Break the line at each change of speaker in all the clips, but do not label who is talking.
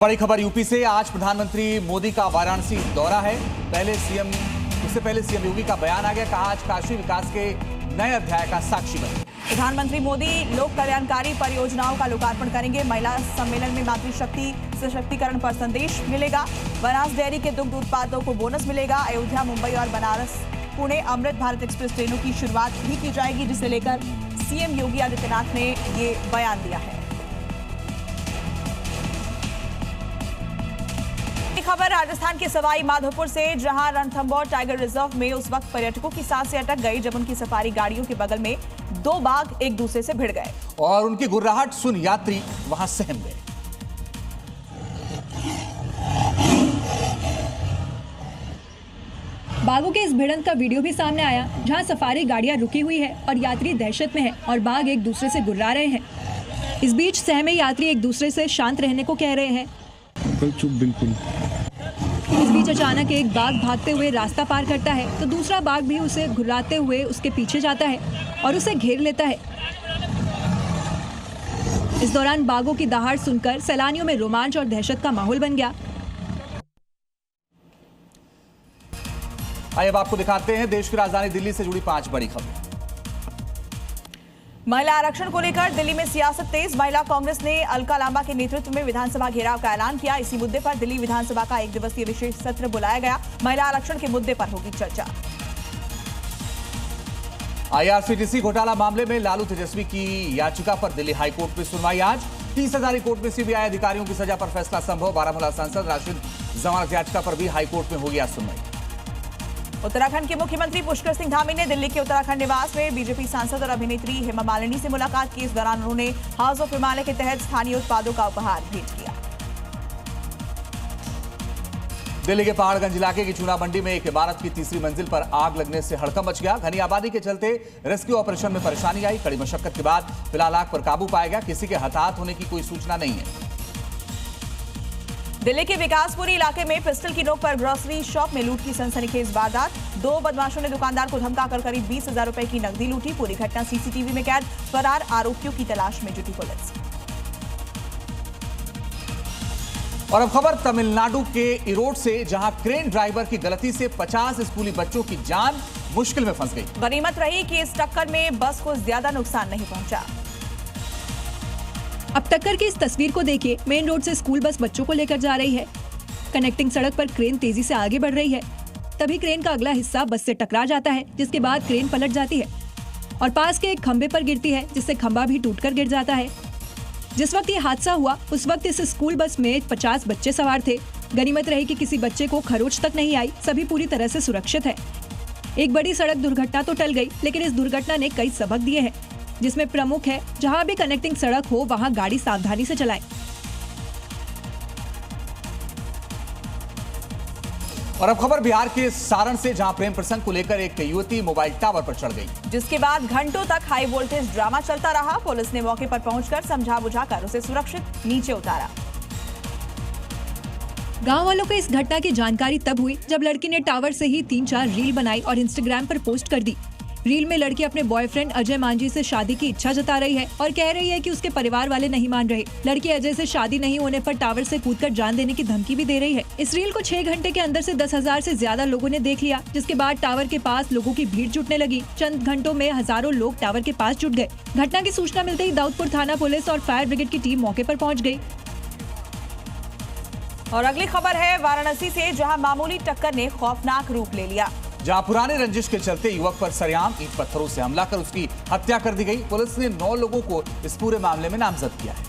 बड़ी खबर यूपी से। आज प्रधानमंत्री मोदी का वाराणसी दौरा है। इससे पहले सीएम योगी का बयान आ गया, कहा आज काशी विकास के नए अध्याय का साक्षी बने।
प्रधानमंत्री मोदी लोक कल्याणकारी परियोजनाओं का लोकार्पण करेंगे। महिला सम्मेलन में मातृशक्ति सशक्तिकरण पर संदेश मिलेगा। बनास डेयरी के दुग्ध उत्पादों को बोनस मिलेगा। अयोध्या, मुंबई और बनारस पुणे अमृत भारत एक्सप्रेस ट्रेनों की शुरुआत भी की जाएगी, जिसे लेकर सीएम योगी आदित्यनाथ ने ये बयान दिया है। खबर राजस्थान के सवाई माधोपुर से, जहां रणथंभौर टाइगर रिजर्व में उस वक्त पर्यटकों की सांसें अटक गई जब उनकी सफारी गाड़ियों के बगल में दो बाघ एक दूसरे से भिड़ गए
और उनकी गुर्राहट सुन यात्री वहां सहम गए।
बाघों के इस भिड़ंत का वीडियो भी सामने आया, जहां सफारी गाड़ियां रुकी हुई है और यात्री दहशत में है और बाघ एक दूसरे से गुर्रा रहे हैं। इस बीच सहमे यात्री एक दूसरे से शांत रहने को कह रहे हैं।
चुप बिल्कुल।
इस बीच अचानक एक बाघ भागते हुए रास्ता पार करता है तो दूसरा बाघ भी उसे घुर्राते हुए उसके पीछे जाता है और उसे घेर लेता है। इस दौरान बाघों की दहाड़ सुनकर सैलानियों में रोमांच और दहशत का माहौल बन गया।
आइए अब आपको दिखाते हैं देश की राजधानी दिल्ली से जुड़ी 5 बड़ी खबरें।
महिला आरक्षण को लेकर दिल्ली में सियासत तेज। महिला कांग्रेस ने अलका लांबा के नेतृत्व में विधानसभा घेराव का ऐलान किया। इसी मुद्दे पर दिल्ली विधानसभा का 1 दिवसीय विशेष सत्र बुलाया गया। महिला आरक्षण के मुद्दे पर होगी चर्चा।
आईआरसीटीसी घोटाला मामले में लालू तेजस्वी की याचिका पर दिल्ली हाईकोर्ट में सुनवाई आज। 30 हजारी कोर्ट में सीबीआई अधिकारियों की सजा पर फैसला संभव। बारामूला सांसद राशिद जमानत याचिका पर भी हाईकोर्ट में होगी आज सुनवाई।
उत्तराखंड के मुख्यमंत्री पुष्कर सिंह धामी ने दिल्ली के उत्तराखंड निवास में बीजेपी सांसद और अभिनेत्री हेमा मालिनी से मुलाकात की। इस दौरान उन्होंने हाउस ऑफ हिमालय के तहत स्थानीय उत्पादों का उपहार भेंट किया।
दिल्ली के पहाड़गंज इलाके की चूना मंडी में एक इमारत की तीसरी मंजिल पर आग लगने से हड़कंप मच गया। घनी आबादी के चलते रेस्क्यू ऑपरेशन में परेशानी आई। कड़ी मशक्कत के बाद फिलहाल आग पर काबू पाया गया। किसी के हताहत होने की कोई सूचना नहीं है।
दिल्ली के विकासपुरी इलाके में पिस्टल की नोक पर ग्रोसरी शॉप में लूट की सनसनीखेज वारदात। 2 बदमाशों ने दुकानदार को धमकाकर करीब 20,000 रुपए की नकदी लूटी। पूरी घटना सीसीटीवी में कैद। फरार आरोपियों की तलाश में जुटी पुलिस।
और अब खबर तमिलनाडु के इरोड से, जहां क्रेन ड्राइवर की गलती से 50 स्कूली बच्चों की जान मुश्किल में फंस गई।
गनीमत रही कि इस टक्कर में बस को ज्यादा नुकसान नहीं पहुंचा।
अब टक्कर की इस तस्वीर को देखिए। मेन रोड से स्कूल बस बच्चों को लेकर जा रही है। कनेक्टिंग सड़क पर क्रेन तेजी से आगे बढ़ रही है। तभी क्रेन का अगला हिस्सा बस से टकरा जाता है, जिसके बाद क्रेन पलट जाती है और पास के एक खंबे पर गिरती है, जिससे खंबा भी टूटकर गिर जाता है। जिस वक्त ये हादसा हुआ उस वक्त इस स्कूल बस में 50 बच्चे सवार थे। गनीमत रही कि किसी बच्चे को खरोच तक नहीं आई। सभी पूरी तरह से सुरक्षित है। एक बड़ी सड़क दुर्घटना तो टल गई, लेकिन इस दुर्घटना ने कई सबक दिए हैं, जिसमें प्रमुख है जहां भी कनेक्टिंग सड़क हो वहां गाड़ी सावधानी से चलाएं।
और अब खबर बिहार के सारण से, जहां प्रेम प्रसंग को लेकर एक युवती मोबाइल टावर पर चढ़ गई,
जिसके बाद घंटों तक हाई वोल्टेज ड्रामा चलता रहा। पुलिस ने मौके पर पहुंचकर समझा बुझाकर उसे सुरक्षित नीचे उतारा।
गांव वालों को इस घटना की जानकारी तब हुई जब लड़की ने टावर से ही 3-4 रील बनाई और इंस्टाग्राम पर पोस्ट कर दी। रील में लड़की अपने बॉयफ्रेंड अजय मांझी से शादी की इच्छा जता रही है और कह रही है कि उसके परिवार वाले नहीं मान रहे। लड़की अजय से शादी नहीं होने पर टावर से कूदकर जान देने की धमकी भी दे रही है। इस रील को 6 घंटे के अंदर से 10,000 से ज्यादा लोगों ने देख लिया, जिसके बाद टावर के पास लोगों की भीड़ जुटने लगी। चंद घंटों में हजारों लोग टावर के पास जुट गए। घटना की सूचना मिलते ही दाऊदपुर थाना पुलिस और फायर ब्रिगेड की टीम मौके पर पहुँच गयी।
और अगली खबर है वाराणसी से, जहाँ मामूली टक्कर ने खौफनाक रूप ले लिया।
जहां पुराने रंजिश के चलते युवक पर सरेआम ईंट पत्थरों से हमला कर उसकी हत्या कर दी गई। पुलिस ने 9 लोगों को इस पूरे मामले में नामजद किया है।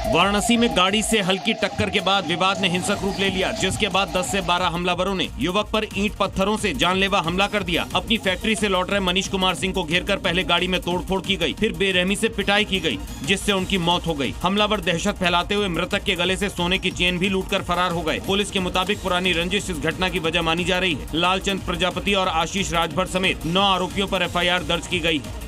वाराणसी में गाड़ी से हल्की टक्कर के बाद विवाद ने हिंसक रूप ले लिया, जिसके बाद 10 से 12 हमलावरों ने युवक पर ईंट पत्थरों से जानलेवा हमला कर दिया। अपनी फैक्ट्री से लौट रहे मनीष कुमार सिंह को घेरकर पहले गाड़ी में तोड़फोड़ की गई, फिर बेरहमी से पिटाई की गई, जिससे उनकी मौत हो गई। हमलावर दहशत फैलाते हुए मृतक के गले से सोने की चेन भी लूटकर फरार हो गए। पुलिस के मुताबिक पुरानी रंजिश इस घटना की वजह मानी जा रही है। लालचंद प्रजापति और आशीष राजभर समेत 9 आरोपियों पर FIR दर्ज की गई है।